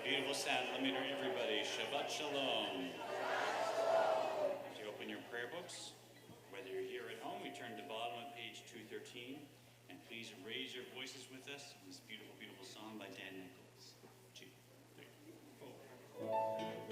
Beautiful sound. Let me know everybody. Shabbat Shalom. As you open your prayer books, whether you're here at home, we turn to the bottom of page 213. And please raise your voices with us in this beautiful, beautiful song by Dan Nichols. 2, 3, 4.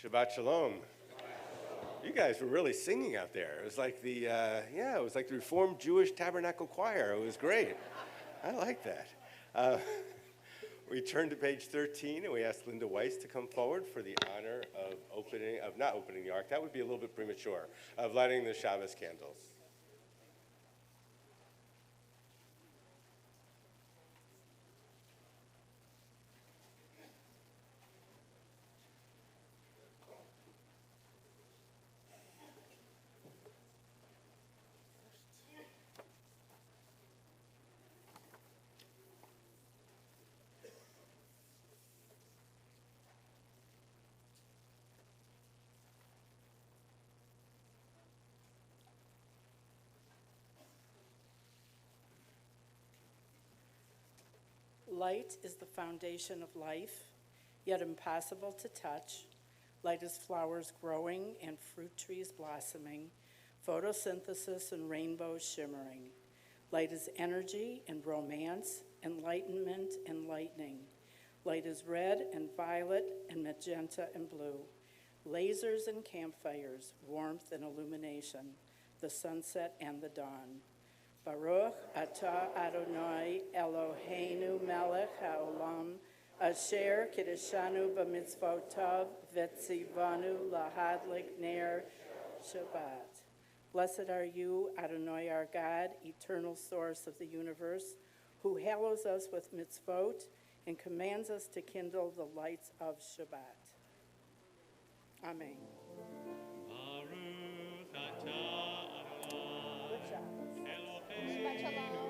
Shabbat Shalom. You guys were really singing out there. It was like the, it was like the Reformed Jewish Tabernacle Choir. It was great. I like that. We turn to page 13 and we ask Linda Weiss to come forward for the honor of not opening the ark. That would be a little bit premature, of lighting the Shabbos candles. Light is the foundation of life, yet impossible to touch. Light is flowers growing and fruit trees blossoming, photosynthesis and rainbows shimmering. Light is energy and romance, enlightenment and lightning. Light is red and violet and magenta and blue. Lasers and campfires, warmth and illumination, the sunset and the dawn. Baruch atah Adonai Eloheinu melech haolam asher kiddushanu b'mitzvotav v'tzivanu lahadlik ner Shabbat. Blessed are you, Adonai our God, eternal source of the universe, who hallows us with mitzvot and commands us to kindle the lights of Shabbat. Amen. Baruch atah Adonai. Good job. Shabbat Shalom.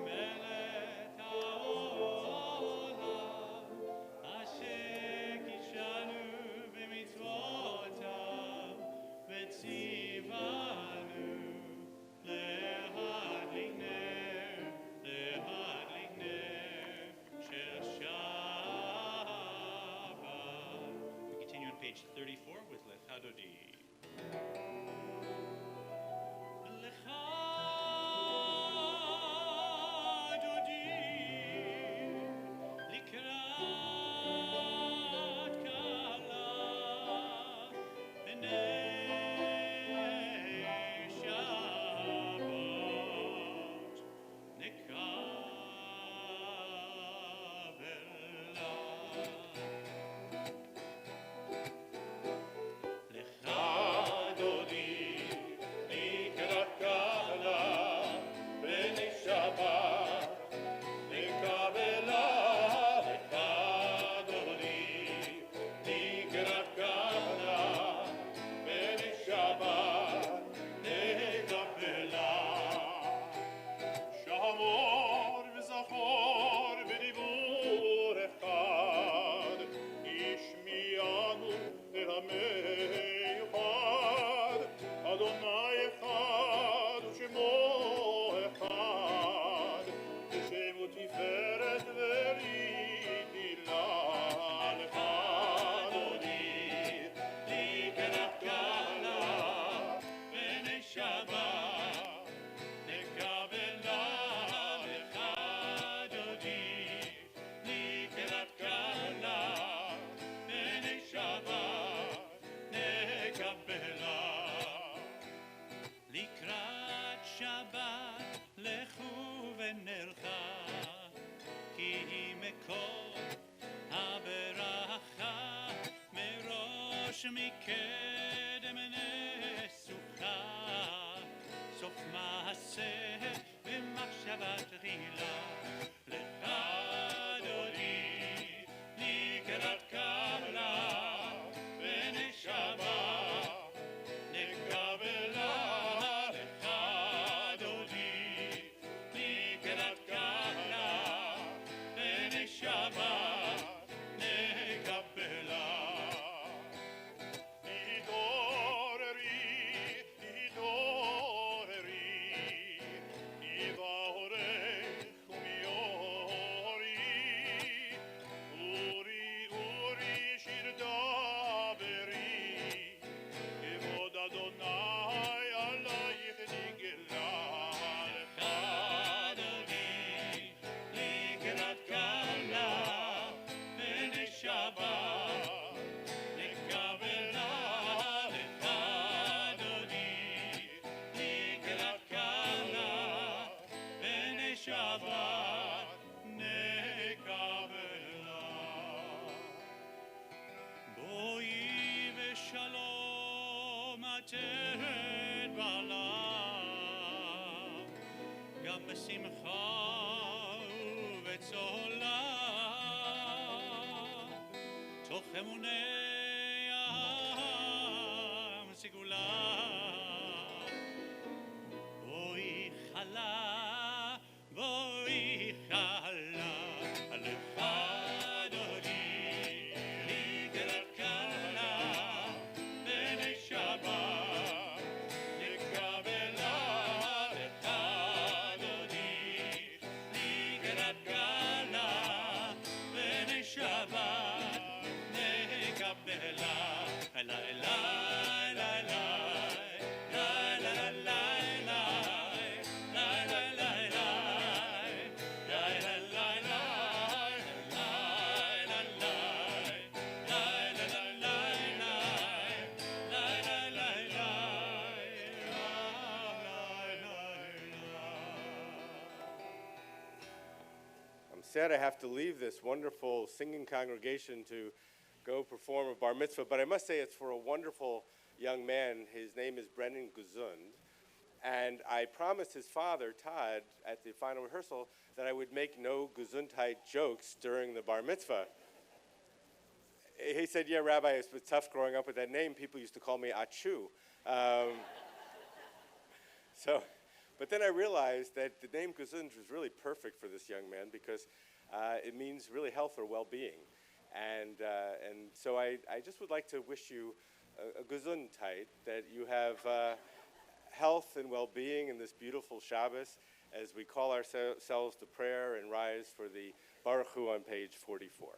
דודי. לך דודי לקראת קהלה בני שבת לקראת שבת לכו ונלכה, כי היא מקור הברכה, מראש מקדם נסוכה, סוף מעשה ומחשבה תחילה. לך דודי לקראת קהלה ונשמה עטרת בעלה, גם בשמחה ובצהלה, תוך אמוני העם סגולה. בואי חלה, בואי חלה, עליך דודי לקראת קהלה ונשמה. Sad I have to leave this wonderful singing congregation to go perform a bar mitzvah, but I must say it's for a wonderful young man. His name is Brennan Guzund, and I promised his father, Todd, at the final rehearsal that I would make no Gesundheit jokes during the bar mitzvah. He said, yeah, Rabbi, it's been tough growing up with that name. People used to call me Achu. But then I realized that the name Gesund was really perfect for this young man because it means really health or well-being. And so I just would like to wish you a Gesundheit, that you have health and well-being in this beautiful Shabbos as we call ourselves to prayer and rise for the Baruch Hu on page 44.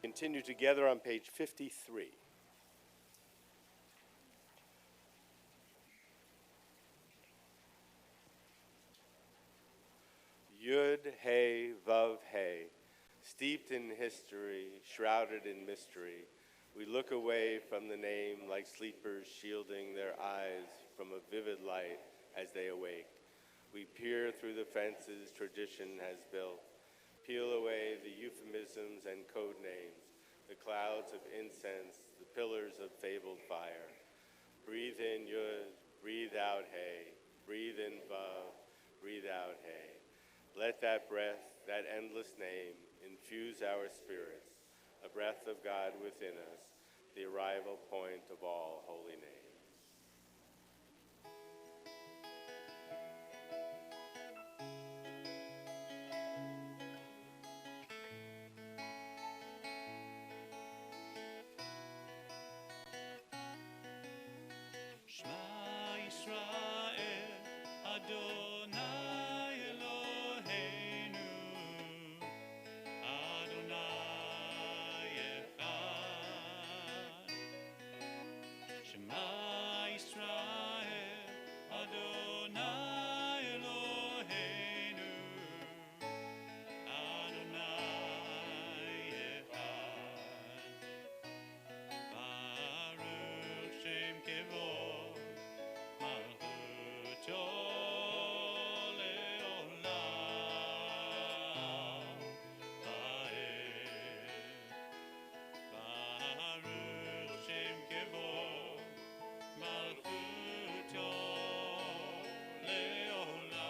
Continue together on page 53. Yud, Hey, Vav, Hey, steeped in history, shrouded in mystery, we look away from the name like sleepers shielding their eyes from a vivid light as they awake. We peer through the fences tradition has built, peel away the euphemisms and code names, the clouds of incense, the pillars of fabled fire. Breathe in Yud, breathe out Hey, breathe in Vav, breathe out Hey. Let that breath, that endless name, infuse our spirits, a breath of God within us, the arrival point of all holy names. Shema Yisrael, Adonai Eloheinu, Adonai Echad. Shema Yisrael, Adonai Eloheinu, Adonai Echad. Baruch Shem Kevod, Malchuto leolam vaed. Baruch Shem Kevod, Malchuto leolam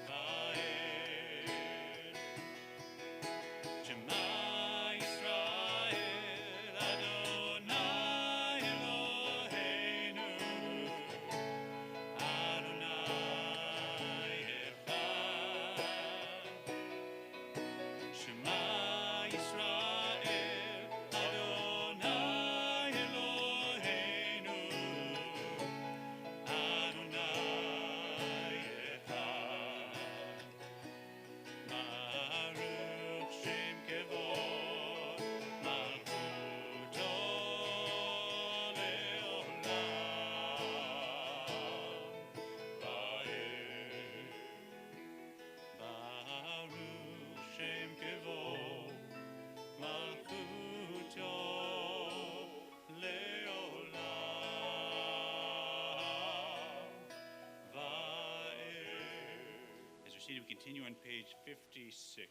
vaed. Shema Yisrael, Adonai Eloheinu, Adonai Echad. Shema Yisrael, Adonai Eloheinu, Adonai Echad. Baruch Shem Kevod, Malchuto leolam vaed. Baruch Shem Kevod, Malchuto leolam vaed. As you're seated, we continue on page 56.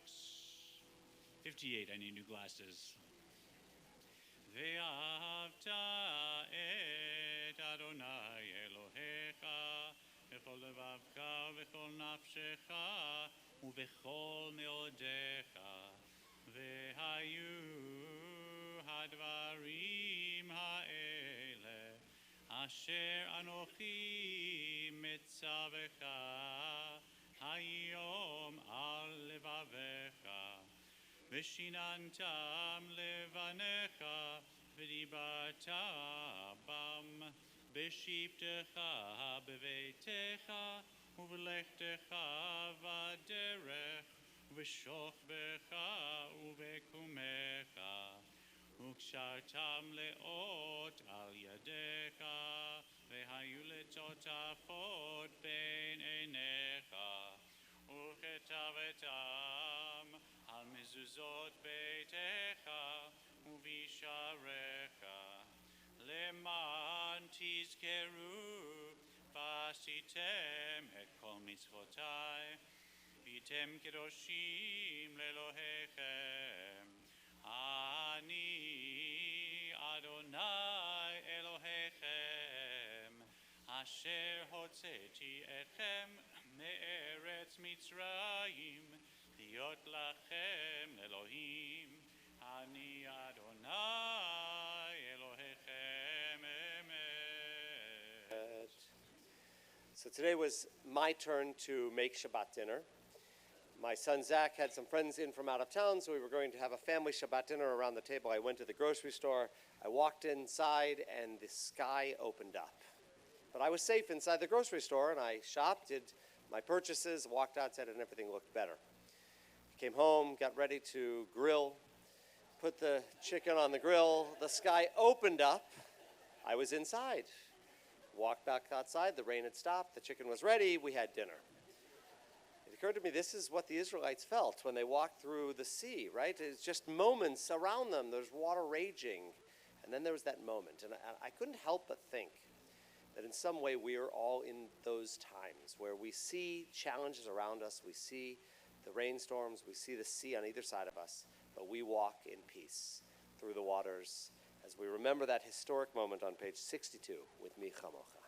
58, I need new glasses. Ve'ahavta et Adonai Elohecha bechol levavcha vechol nafshecha uvechol meodecha ve'hayu hadvarim ha'ele asher anochi mitzavecha hayom al levavecha Vishinantam levanecha v'dibata bam b'shivtecha b'veitecha u'v'lechtecha v'derech v'shochbecha u'v'kumecha u'kshartam leot al yadecha והיו לטוטפות בין עיניך, וכתבתם על מזוזות ביתך ובשעריך, למען תזכרו ועשיתם את כל מצוותי, והייתם קדושים לאלוהיכם. אני אדוני אלוהיכם, אשר הוצאתי אתכם מארץ מצרים, להיות לכם אלוהים. אני אדוני אלוהיכם אמת. So today was my turn to make Shabbat dinner. My son Zach had some friends in from out of town, so we were going to have a family Shabbat dinner around the table. I went to the grocery store, I walked inside, and the sky opened up. But I was safe inside the grocery store, and I shopped, did my purchases, walked outside, and everything looked better. Came home, got ready to grill, put the chicken on the grill. The sky opened up. I was inside. Walked back outside, the rain had stopped, the chicken was ready, we had dinner. It occurred to me this is what the Israelites felt when they walked through the sea, right? It's just moments around them. There's water raging. And then there was that moment. And I couldn't help but think that in some way we are all in those times where we see challenges around us, we see the rainstorms, we see the sea on either side of us, but we walk in peace through the waters as we remember that historic moment on page 62 with Mi Chamocha.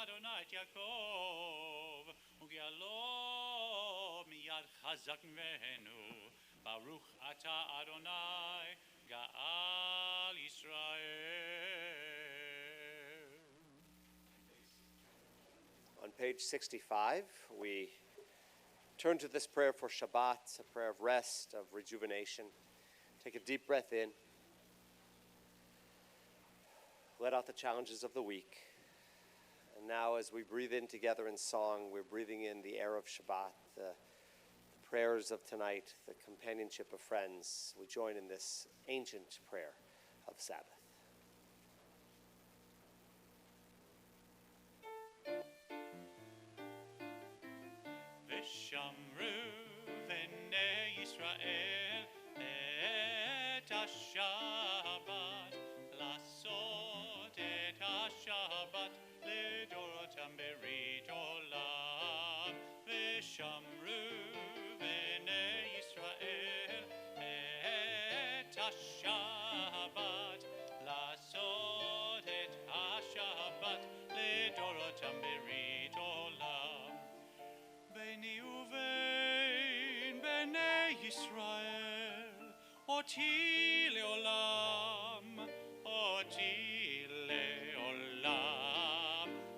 Adonai Yaakov, Ugialo miyad chazak vehenu, Baruch ata Adonai, Gaal Yisrael. On page 65, we turn to this prayer for Shabbat, a prayer of rest, of rejuvenation. Take a deep breath in. Let out the challenges of the week. And now as we breathe in together in song, we're breathing in the air of Shabbat, the prayers of tonight, the companionship of friends. We join in this ancient prayer of Sabbath. V'shamru v'nei ישראל את השבת, לעשות את השבת לדורותם ברית עולם, ושמרו בני ישראל את השבת, לעשות את השבת לדורותם ברית עולם. ביני ובין בני ישראל, אותי לעולם, אותי לעולם,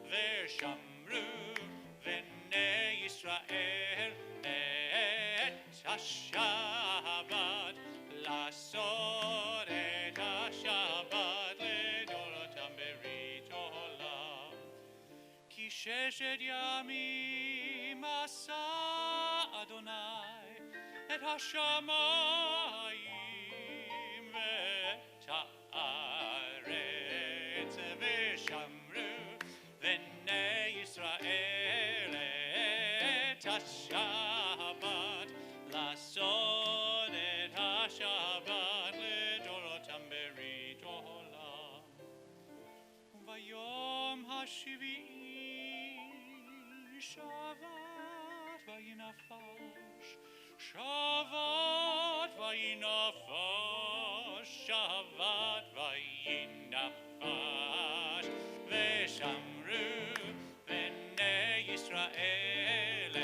ושמרו בני ישראל את השבת, לעשות את השבת לדורותם ברית עולם. כי ששת ימים עשה אדוני את השמיים ואת הארץ, ושמרו בני ישראל את השבת, לעשות את השבת לדורותם ברית עולם. וביום השביעי שבת וינפש, שבת וינפש, שבת וינפש, ושמרו בני ישראל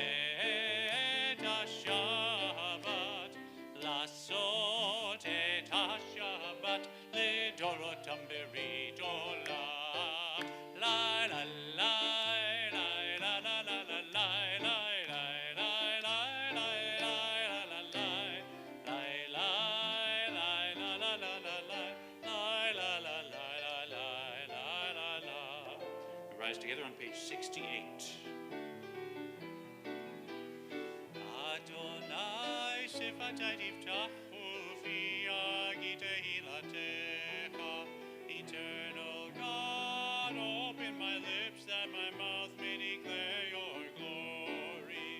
את השבת, לעשות את השבת לדורותם ברית עולם. לה לה לה לה לה לה לה לה together on page 68. Adonai sifatai tiftachu fi yagi tehilatecha. Eternal God, open my lips that my mouth may declare your glory.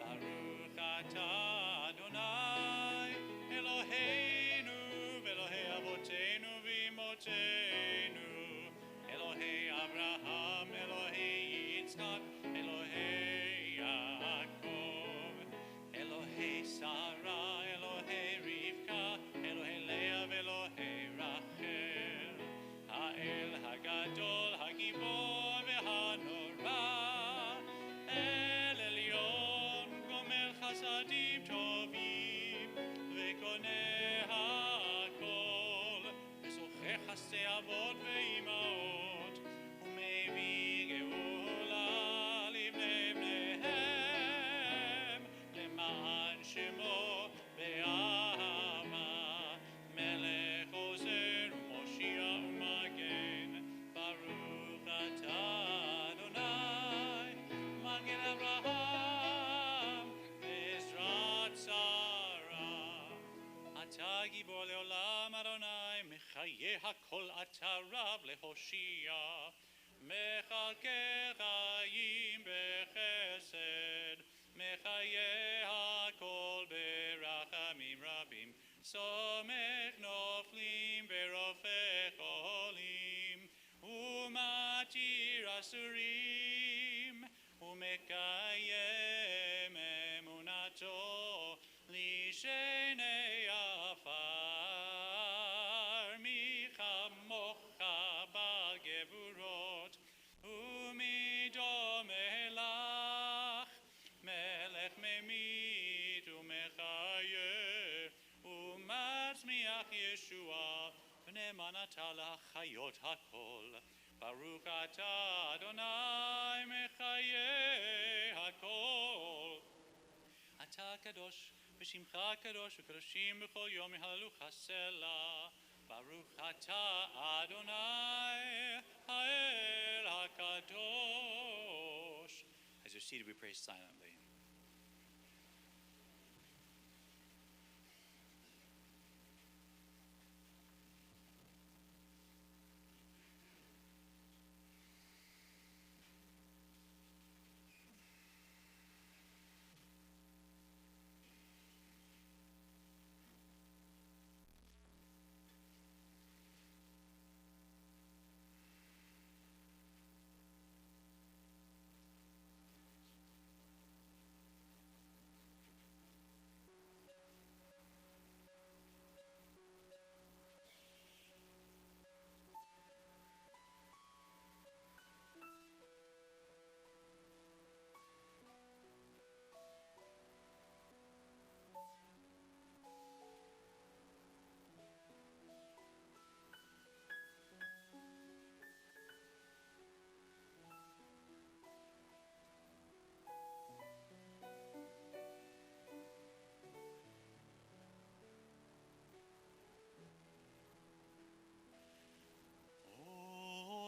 Baruch atah Adonai Eloheinu v'Elohei avoteinu v'imotenu, Elohei Abraham, Elohei Yitzchak, Elohei Yaakov, Elohei Sarah, Elohei Rivka, Elohei Leah, Elohei Rachel, Ha'el Hagadol, Hagibor v'Hanora, El Elyon, Gomer Chasadim Tovim, V'koneh HaKol, V'zocheh Chasdei Avot v'Imaot, U'mevii Geula livnei bneihem, Le'ma'an Shemo be'ahava, Melech Ozer u'Moshiach u'Magen. Baruch atah Adonai, Magen Avraham ve'ezrat Sarah. Atah gibor le'olam Adonai, Mechaye hakol atah Rav lehoshia, Mechalkei chayim bechesed, Mechaye hakol berachamim rabim, Somech noflim verofech olim, Umatir asurim, Umekayem emunato lishenei afar, Michamocha bal gevurot, Umidom elach, Melech memit umechaye, Umatzmiach Yeshua, Bnei manatala chayot hakol. Baruch atah Adonai mechaye hakol. Atah kadosh, v'shimcha kadosh, v'kadoshim b'chol yom yehalalu chasela. Baruch atah Adonai ha'el hakadosh. As you're seated, we pray silently.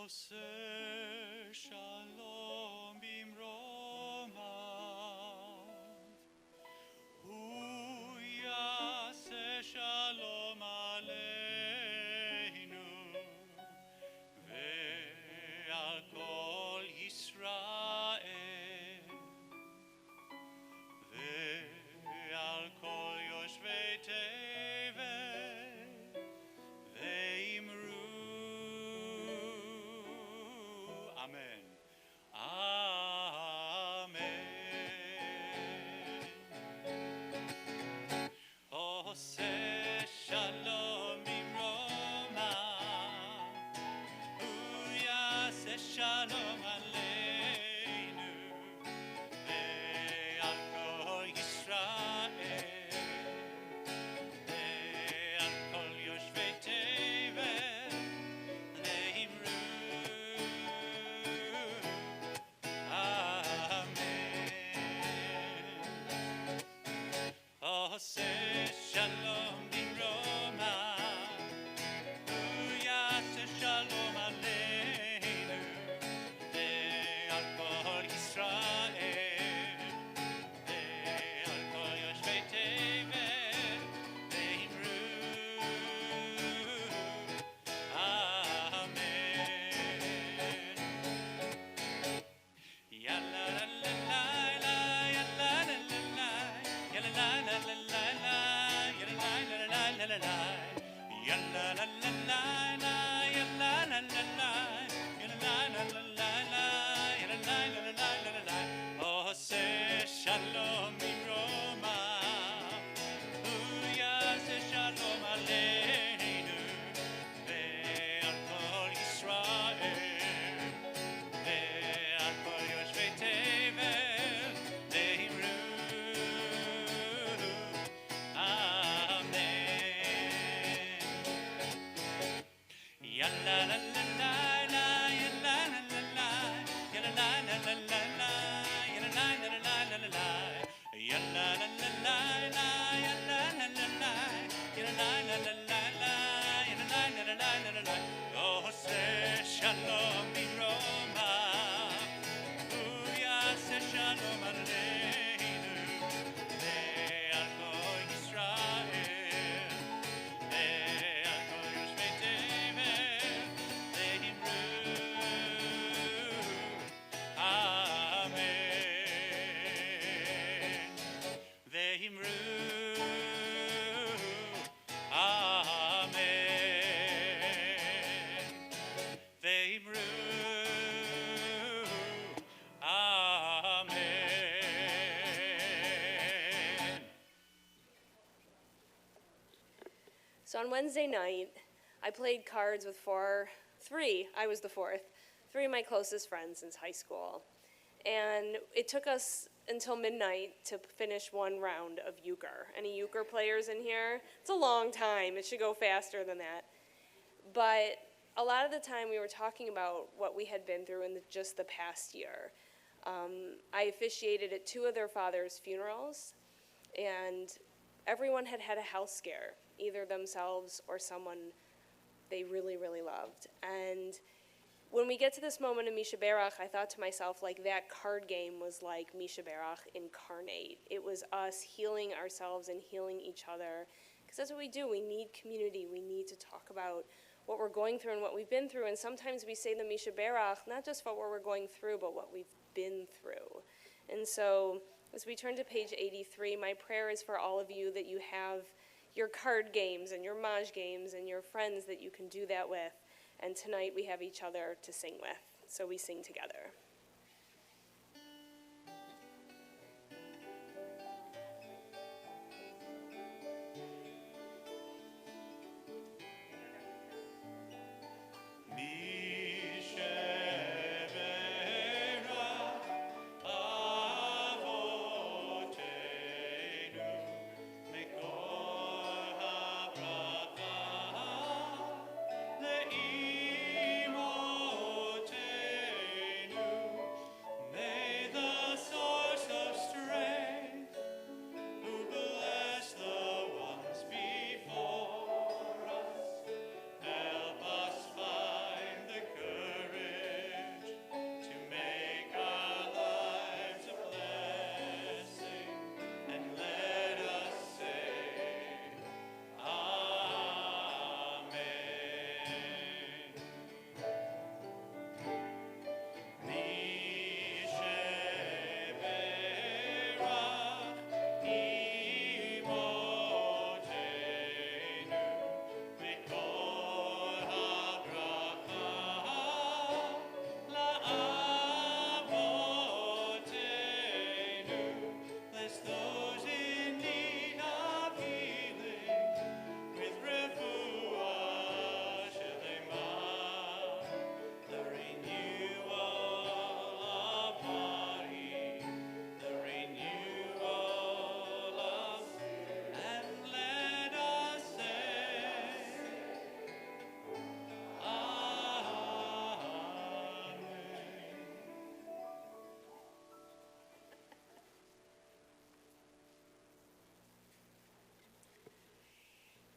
עושה שלום במרומיו, הוא יעשה שלום עלינו ועל כל ישראל ועל כל יושבי תבל ואמרו אמן. עושה שלום במרומיו, הוא יעשה שלום עלינו ועל כל ישראל ועל כל יושבי תבל ואמרו עושה שלום במרומיו, הוא יעשה שלום עלינו ועל כל ישראל ועל כל יושבי תבל ואמרו אמן. יאללה לה לה לה לה, יאללה לה לה לה, יאללה לה לה לה לה, יאללה לה לה לה לה לה, יאללה לה לה לה לה, יאללה לה לה לה, יאללה לה לה לה לה, יאללה לה לה לה לה. עושה שלום במרומיו, הוא יעשה שלום עלינו ועל כל ישראל ועל כל יושבי תבל ואמרו אמן. יאללה לה לה לה לה, יאללה לה לה לה, יאללה לה לה לה לה, יאללה לה לה לה לה לה, יאללה לה לה לה לה, יאללה לה לה לה, יאללה לה לה לה לה, יאללה לה לה לה לה לה. עושה שלום במרומיו, הוא יעשה שלום עלינו ועל כל ישראל ועל כל יושבי תבל ואמרו אמן. ואמרו אמן. ואמרו אמן. So on Wednesday night, I played cards with I was the fourth, three of my closest friends since high school. And it took us until midnight to finish one round of euchre. Any euchre players in here? It's a long time. It should go faster than that. But a lot of the time we were talking about what we had been through in just the past year. I officiated at two of their fathers' funerals, and everyone had had a health scare, either themselves or someone they really, really loved. And when we get to this moment of Misha Berach, I thought to myself, like, that card game was like Misha Berach incarnate. It was us healing ourselves and healing each other, because that's what we do. We need community. We need to talk about what we're going through and what we've been through. And sometimes we say the Misha Berach, not just for what we're going through, but what we've been through. And so as we turn to page 83, my prayer is for all of you that you have your card games and your maj games and your friends that you can do that with. And tonight we have each other to sing with, so we sing together. לאימותינו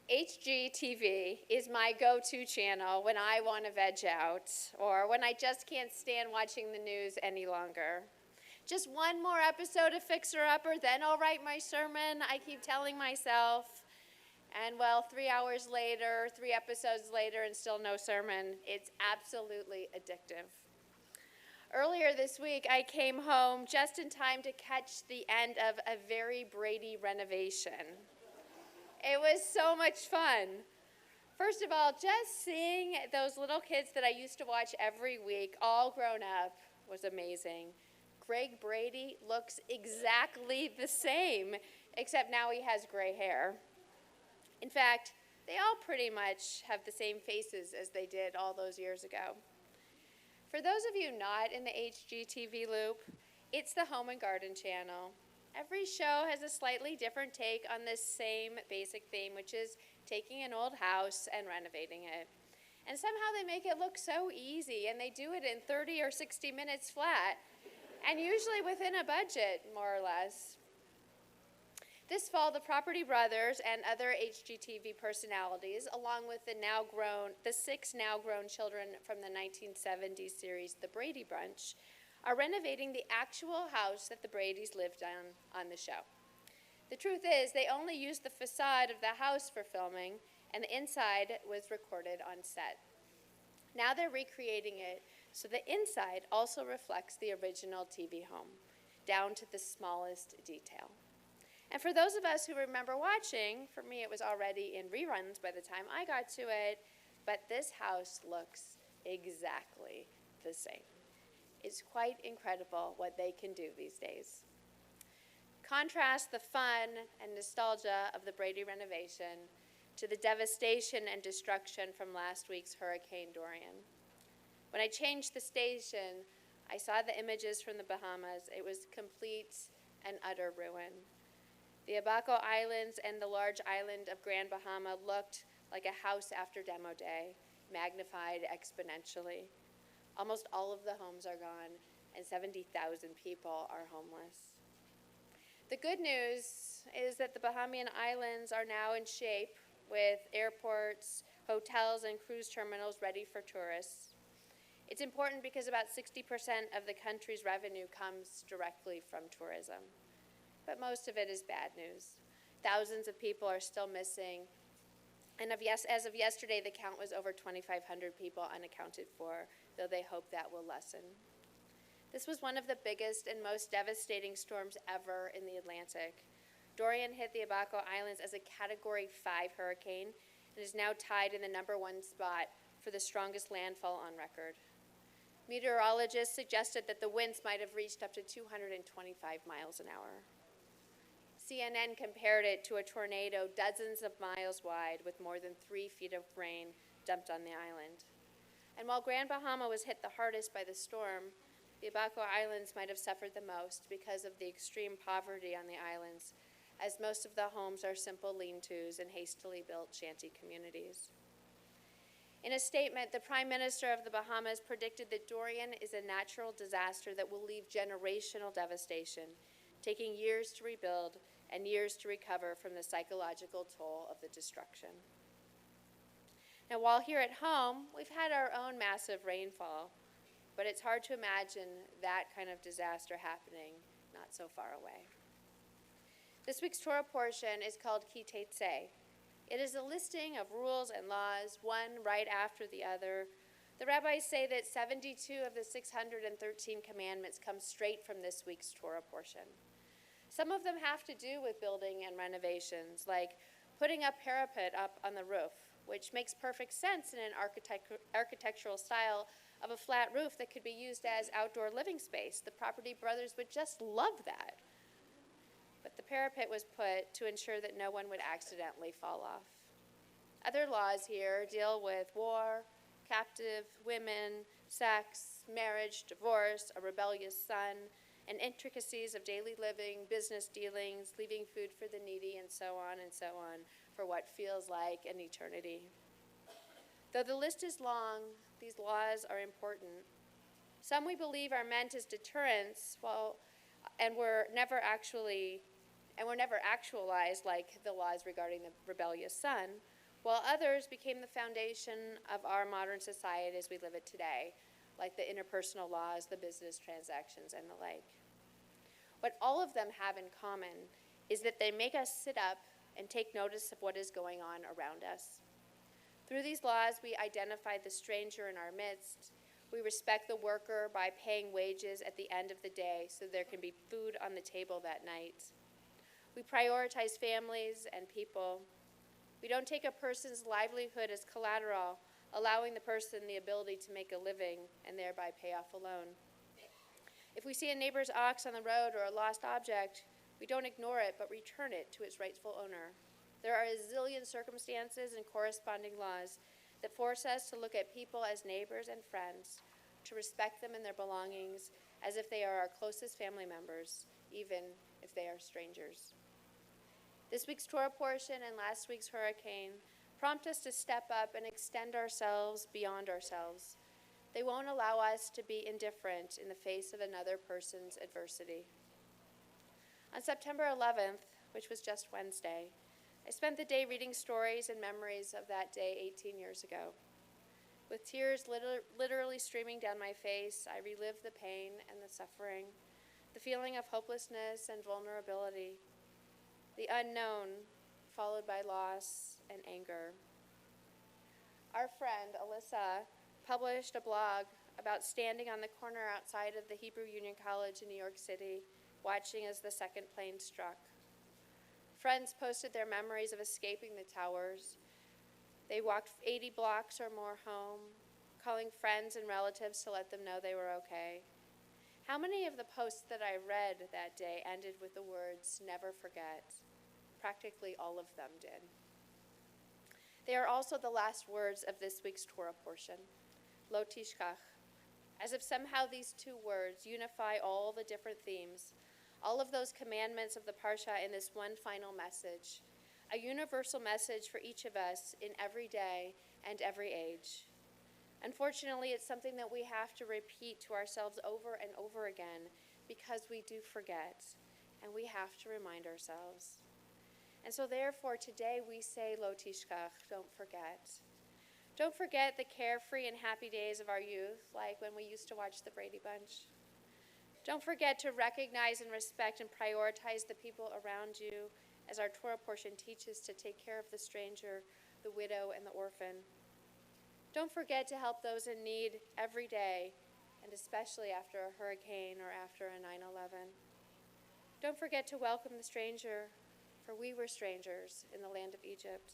HGTV is my go-to channel when I want to veg out or when I just can't stand watching the news any longer. Just one more episode of Fixer Upper, then I'll write my sermon, I keep telling myself. And well, 3 hours later, 3 episodes later, and still no sermon. It's absolutely addictive. Earlier this week, I came home just in time to catch the end of a very Brady renovation. It was so much fun. First of all, just seeing those little kids that I used to watch every week, all grown up, was amazing. Greg Brady looks exactly the same, except now he has gray hair. In fact, they all pretty much have the same faces as they did all those years ago. For those of you not in the HGTV loop, it's the Home and Garden channel. Every show has a slightly different take on this same basic theme, which is taking an old house and renovating it. And somehow they make it look so easy, and they do it in 30 or 60 minutes flat, and usually within a budget, more or less. This fall, the Property Brothers and other HGTV personalities, along with the 6 now-grown children from the 1970s series, The Brady Bunch, are renovating the actual house that the Bradys lived on the show. The truth is, they only used the facade of the house for filming, and the inside was recorded on set. Now they're recreating it so the inside also reflects the original TV home, down to the smallest detail. And for those of us who remember watching, for me it was already in reruns by the time I got to it, but this house looks exactly the same. It's quite incredible what they can do these days. Contrast the fun and nostalgia of the Brady renovation to the devastation and destruction from last week's Hurricane Dorian. When I changed the station, I saw the images from the Bahamas. It was complete and utter ruin. The Abaco Islands and the large island of Grand Bahama looked like a house after demo day, magnified exponentially. Almost all of the homes are gone, and 70,000 people are homeless. The good news is that the Bahamian Islands are now in shape with airports, hotels, and cruise terminals ready for tourists. It's important because about 60% of the country's revenue comes directly from tourism. But most of it is bad news. Thousands of people are still missing, and as of yesterday, the count was over 2,500 people unaccounted for, though they hope that will lessen. This was one of the biggest and most devastating storms ever in the Atlantic. Dorian hit the Abaco Islands as a Category 5 hurricane and is now tied in the #1 spot for the strongest landfall on record. Meteorologists suggested that the winds might have reached up to 225 miles an hour. CNN compared it to a tornado dozens of miles wide with more than 3 feet of rain dumped on the island. And while Grand Bahama was hit the hardest by the storm, the Abaco Islands might have suffered the most because of the extreme poverty on the islands, as most of the homes are simple lean-tos and hastily built shanty communities. In a statement, the Prime Minister of the Bahamas predicted that Dorian is a natural disaster that will leave generational devastation, taking years to rebuild and years to recover from the psychological toll of the destruction. Now, while here at home, we've had our own massive rainfall, but it's hard to imagine that kind of disaster happening not so far away. This week's Torah portion is called Ki Teitzei. It is a listing of rules and laws, one right after the other. The rabbis say that 72 of the 613 commandments come straight from this week's Torah portion. Some of them have to do with building and renovations, like putting a parapet up on the roof, which makes perfect sense in an architectural style of a flat roof that could be used as outdoor living space. The Property Brothers would just love that. But the parapet was put to ensure that no one would accidentally fall off. Other laws here deal with war, captive women, sex, marriage, divorce, a rebellious son, and intricacies of daily living, business dealings, leaving food for the needy, and so on, for what feels like an eternity. Though the list is long, these laws are important. Some we believe are meant as deterrents, and were never actualized, like the laws regarding the rebellious son, while others became the foundation of our modern society as we live it today, like the interpersonal laws, the business transactions, and the like. What all of them have in common is that they make us sit up and take notice of what is going on around us. Through these laws, we identify the stranger in our midst. We respect the worker by paying wages at the end of the day so there can be food on the table that night. We prioritize families and people. We don't take a person's livelihood as collateral, allowing the person the ability to make a living and thereby pay off a loan. If we see a neighbor's ox on the road or a lost object, we don't ignore it but return it to its rightful owner. There are a zillion circumstances and corresponding laws that force us to look at people as neighbors and friends, to respect them and their belongings as if they are our closest family members, even if they are strangers. This week's Torah portion and last week's hurricane prompt us to step up and extend ourselves beyond ourselves. They won't allow us to be indifferent in the face of another person's adversity. On September 11th, which was just Wednesday, I spent the day reading stories and memories of that day 18 years ago. With tears literally streaming down my face, I relived the pain and the suffering, the feeling of hopelessness and vulnerability, the unknown, followed by loss and anger. Our friend, Alyssa, published a blog about standing on the corner outside of the Hebrew Union College in New York City, watching as the second plane struck. Friends posted their memories of escaping the towers. They walked 80 blocks or more home, calling friends and relatives to let them know they were okay. How many of the posts that I read that day ended with the words, "never forget"? Practically all of them did. They are also the last words of this week's Torah portion, Lo Tishkach, as if somehow these two words unify all the different themes, all of those commandments of the Parsha in this one final message, a universal message for each of us in every day and every age. Unfortunately, it's something that we have to repeat to ourselves over and over again because we do forget, and we have to remind ourselves. And so therefore, today we say, Lo Tishkach, don't forget. Don't forget the carefree and happy days of our youth, like when we used to watch the Brady Bunch. Don't forget to recognize and respect and prioritize the people around you, as our Torah portion teaches to take care of the stranger, the widow, and the orphan. Don't forget to help those in need every day, and especially after a hurricane or after a 9/11. Don't forget to welcome the stranger, for we were strangers in the land of Egypt.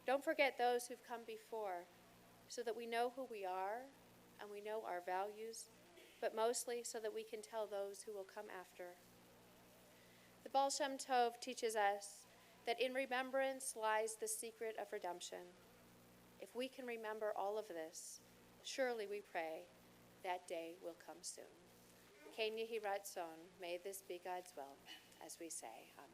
Don't forget those who've come before, so that we know who we are and we know our values, but mostly so that we can tell those who will come after. The Baal Shem Tov teaches us that in remembrance lies the secret of redemption. If we can remember all of this, surely we pray that day will come soon. Ken Yehi Ratzon, may this be God's will, as we say, Amen.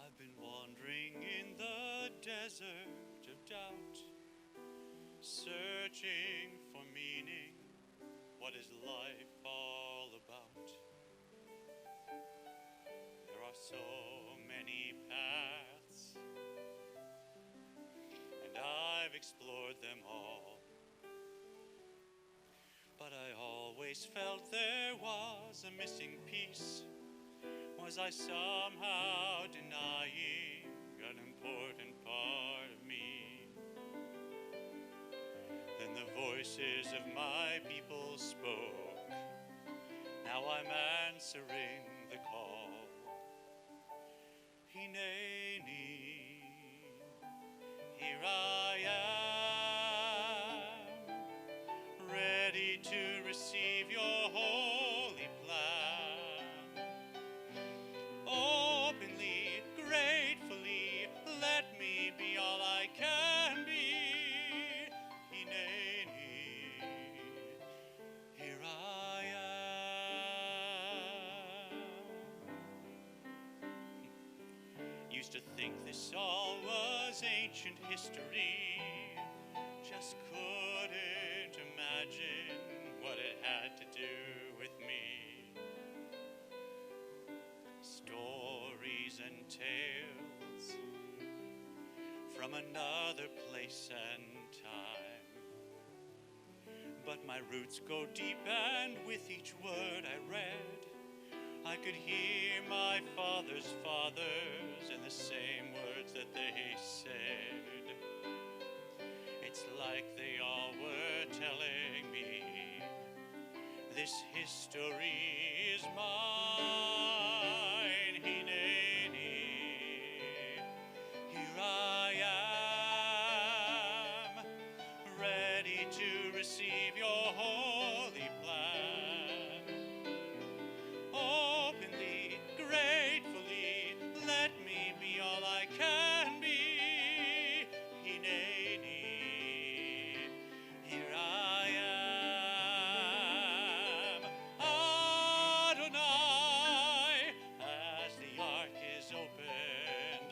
I've been wandering in the desert of doubt, searching for meaning. What is life all about? There are so many paths, and I've explored them all. But I always felt there was a missing piece. Was I somehow denying an important part of me? Then the voices of my people spoke. Now I'm answering the call. Hineni, here I am, ready to receive your holy plan. Openly, gratefully, let me be all I can be. Hineni, here I Used to think this all was ancient history. Just couldn't imagine what it had to do with me. Stories and tales from another place and time. But my roots go deep, and with each word I read, I could hear my father's fathers in the same words that they said. It's like they all were telling me, this history is mine. Hineni, here I am, ready to receive your holy plan. Openly, gratefully, let me be all I can be. Hineni, here I am. Adonai, as the ark is opened,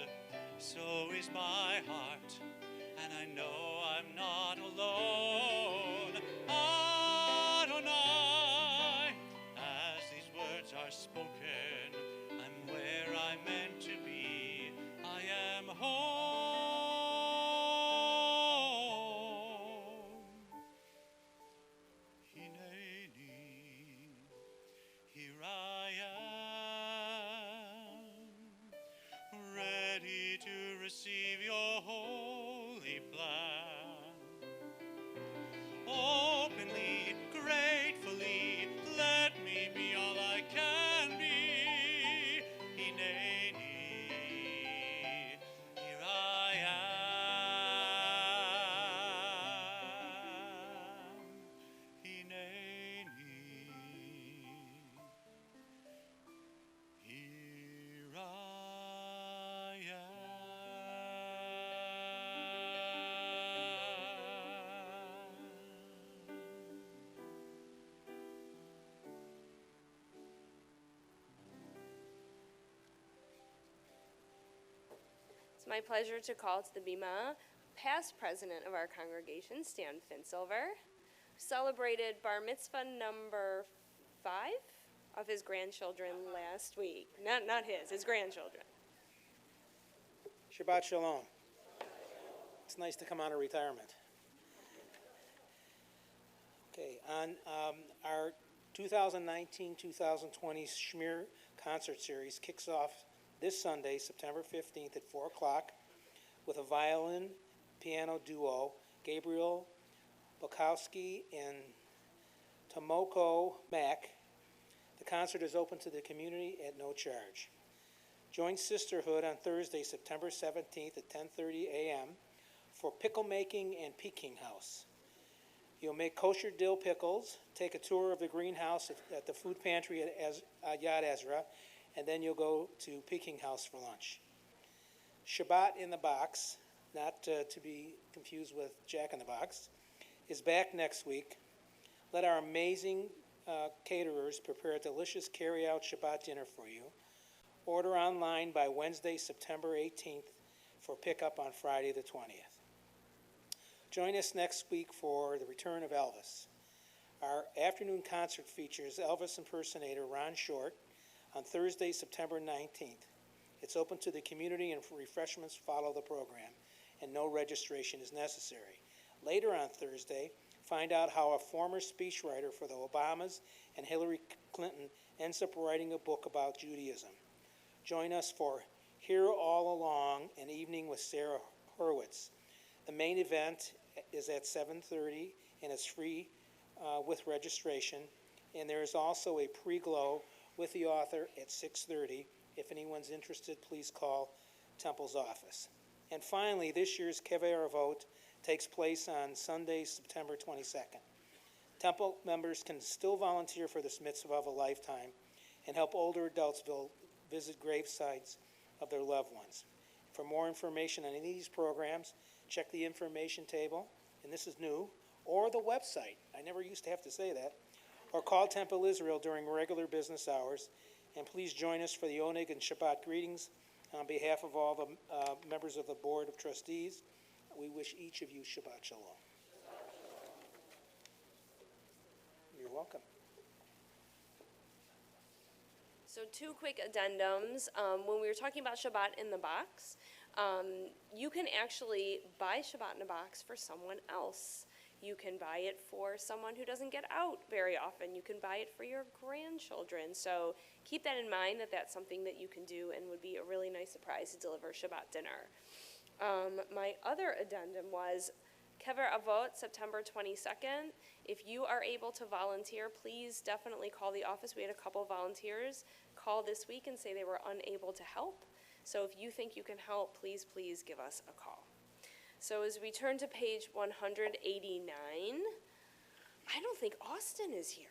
so is my heart, and I know I'm not alone. Adonai, as these words are spoken, I'm where I'm meant to be. I am home. Hineni, here I am, ready to receive your holy plan. Openly, gratefully, let me be all I can be. Hineni, here I am. Hineni, here I It's my pleasure to call to the Bima past president of our congregation, Stan Finsilver, who celebrated bar mitzvah number 5 of his grandchildren last week. Not his grandchildren. Shabbat Shalom. It's nice to come out of retirement. Okay, on our 2019-2020 Shmir concert series kicks off this Sunday, September 15th at 4 o'clock with a violin piano duo, Gabriel Bukowski and Tomoko Mack. The concert is open to the community at no charge. Join Sisterhood on Thursday, September 17th at 10:30 a.m. for pickle making and peking house. You'll make kosher dill pickles, take a tour of the greenhouse at the food pantry at Yad Ezra, and then you'll go to Peking House for lunch. Shabbat in the Box, not to be confused with Jack in the Box, is back next week. Let our amazing caterers prepare a delicious carry-out Shabbat dinner for you. Order online by Wednesday, September 18th for pickup on Friday the 20th. Join us next week for the return of Elvis. Our afternoon concert features Elvis impersonator Ron Short on Thursday, September 19th. It's open to the community and refreshments follow the program, and no registration is necessary. Later on Thursday, find out how a former speechwriter for the Obamas and Hillary Clinton ends up writing a book about Judaism. Join us for Here All Along, an evening with Sarah Hurwitz. The main event is at 7:30, and it's free with registration. And there is also a pre-glow with the author at 6:30. If anyone's interested, please call Temple's office. And finally, this year's Kevei Arvot takes place on Sunday, September 22nd. Temple members can still volunteer for this mitzvah of a lifetime and help older adults visit grave sites of their loved ones. For more information on any of these programs, check the information table, and this is new, or the website. I never used to have to say that. Or call Temple Israel during regular business hours. And please join us for the Oneg and Shabbat greetings On behalf of all the members of the Board of Trustees, we wish each of you Shabbat Shalom. You're welcome. So 2 quick addendums. When we were talking about Shabbat in the box, you can actually buy Shabbat in a box for someone else. You can buy it for someone who doesn't get out very often. You can buy it for your grandchildren. So keep that in mind, that that's something that you can do and would be a really nice surprise to deliver Shabbat dinner. My other addendum was Kever Avot, September 22nd. If you are able to volunteer, please definitely call the office. We had a couple volunteers call this week and say they were unable to help. So if you think you can help, please give us a call. So as we turn to page 189, I don't think Austin is here.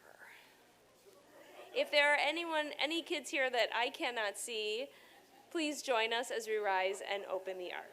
If there are any kids here that I cannot see, please join us as we rise and open the ark.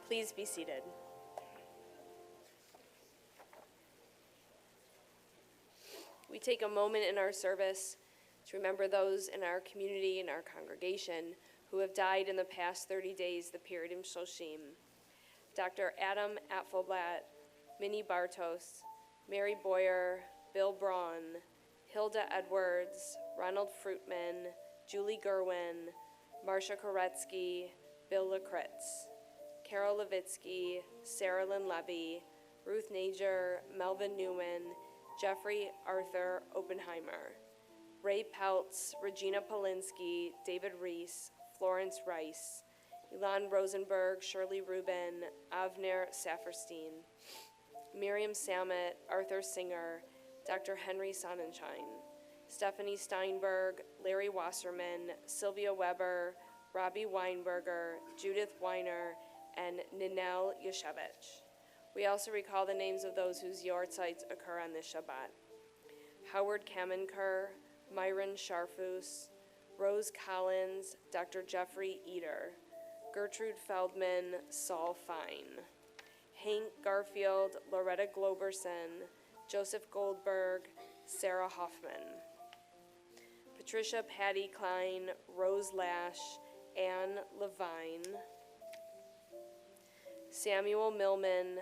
Please be seated. We take a moment in our service to remember those in our community and our congregation who have died in the past 30 days, the period of Shoshim. Dr. Adam Apfelblatt, Minnie Bartos, Mary Boyer, Bill Braun, Hilda Edwards, Ronald Fruitman, Julie Gerwin, Marcia Koretsky, Bill Lakritz, Carol Levitsky, Sarah Lynn Levy, Ruth Nager, Melvin Newman, Jeffrey Arthur Oppenheimer, Ray Peltz, Regina Polinsky, David Reese, Florence Rice, Ilan Rosenberg, Shirley Rubin, Avner Saferstein, Miriam Samet, Arthur Singer, Dr. Henry Sonnenschein, Stephanie Steinberg, Larry Wasserman, Sylvia Weber, Robbie Weinberger, Judith Weiner, and Ninel Yashevich. We also recall the names of those whose yahrzeits occur on this Shabbat. Howard Kamenker, Myron Sharfus, Rose Collins, Dr. Jeffrey Eder, Gertrude Feldman, Saul Fine, Hank Garfield, Loretta Globerson, Joseph Goldberg, Sarah Hoffman, Patricia Patty Klein, Rose Lash, Anne Levine, Samuel Millman,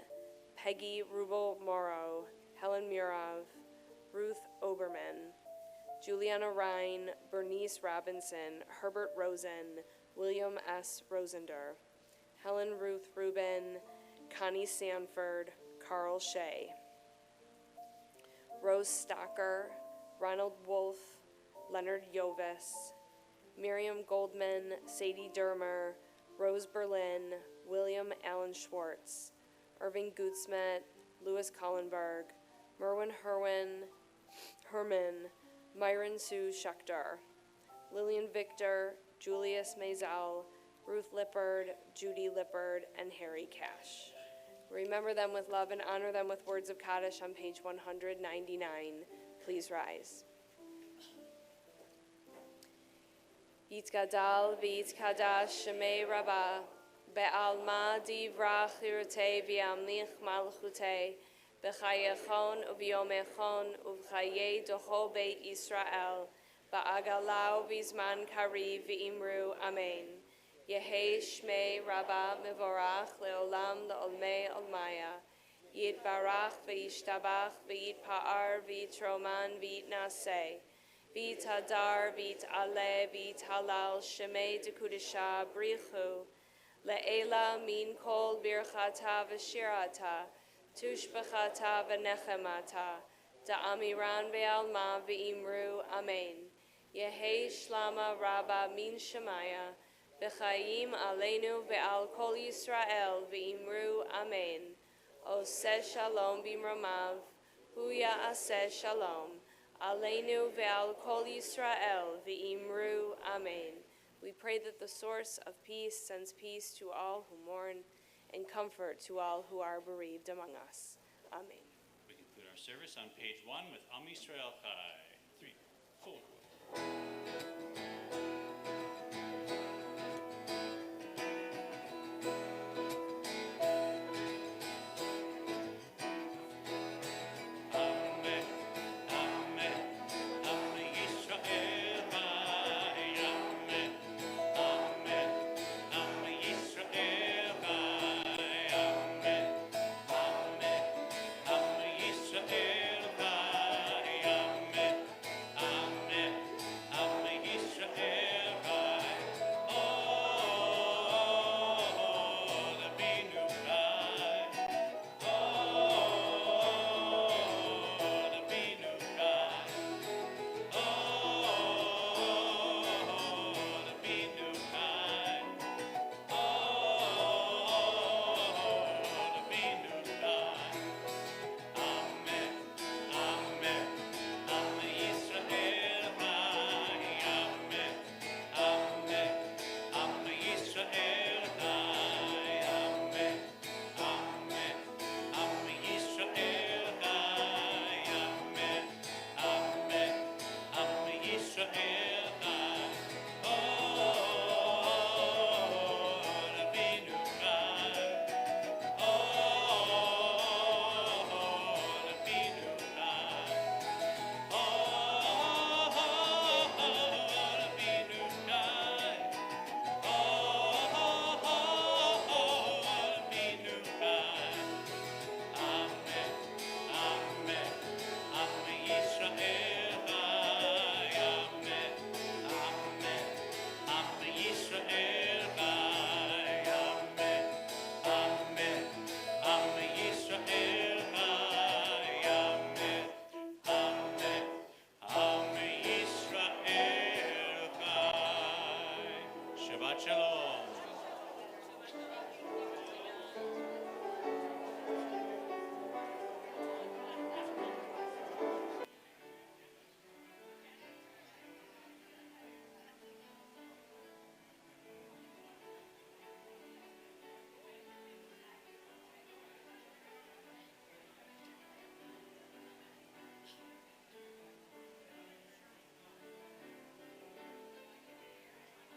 Peggy Rubel Morrow, Helen Murov, Ruth Oberman, Juliana Ryan, Bernice Robinson, Herbert Rosen, William S. Rosender, Helen Ruth Rubin, Connie Sanford, Carl Shea, Rose Stocker, Ronald Wolf, Leonard Jovis, Miriam Goldman, Sadie Dermer, Rose Berlin, William Allen Schwartz, Irving Gutzmet, Louis Collenberg, Merwin Herman, Myron Sue Schechter, Lillian Victor, Julius Maisel, Ruth Lippard, Judy Lippard, and Harry Cash. Remember them with love and honor them with words of Kaddish on page 199. Please rise. Yitzgadal v'yitzkadash shemei rabbah, be'alma divrach yirtei v'yamlich malchutei, b'chayechon u'b'yomechon u'b'chayei dochol beit Yisrael, ba'agalau v'zman kariv v'imru amen. Yehi Shmei Rabba Mevorach Leolam Leolmei Olmaya. Yitbarach v'yishtabach v'yitpa'ar v'yitroman v'yitnaseh. V'yitadar v'yit'aleh v'yithalal shemei dekudisha brichu. Le'ela min kol birchata v'shirata. Tushbachata v'nechemata. Da'amiran ve'alma v'imru amen. Yehi shlama rabba min shemaya. V'chayim aleinu ve'al kol Yisrael v'imru amen. Oseh shalom bimromav, huya aseh shalom. Aleinu ve'al kol Yisrael v'imru amen. We pray that the source of peace sends peace to all who mourn and comfort to all who are bereaved among us. Amen. We conclude our service on page 1 with Am Yisrael Chai. 3, 4. Shabbat Shalom.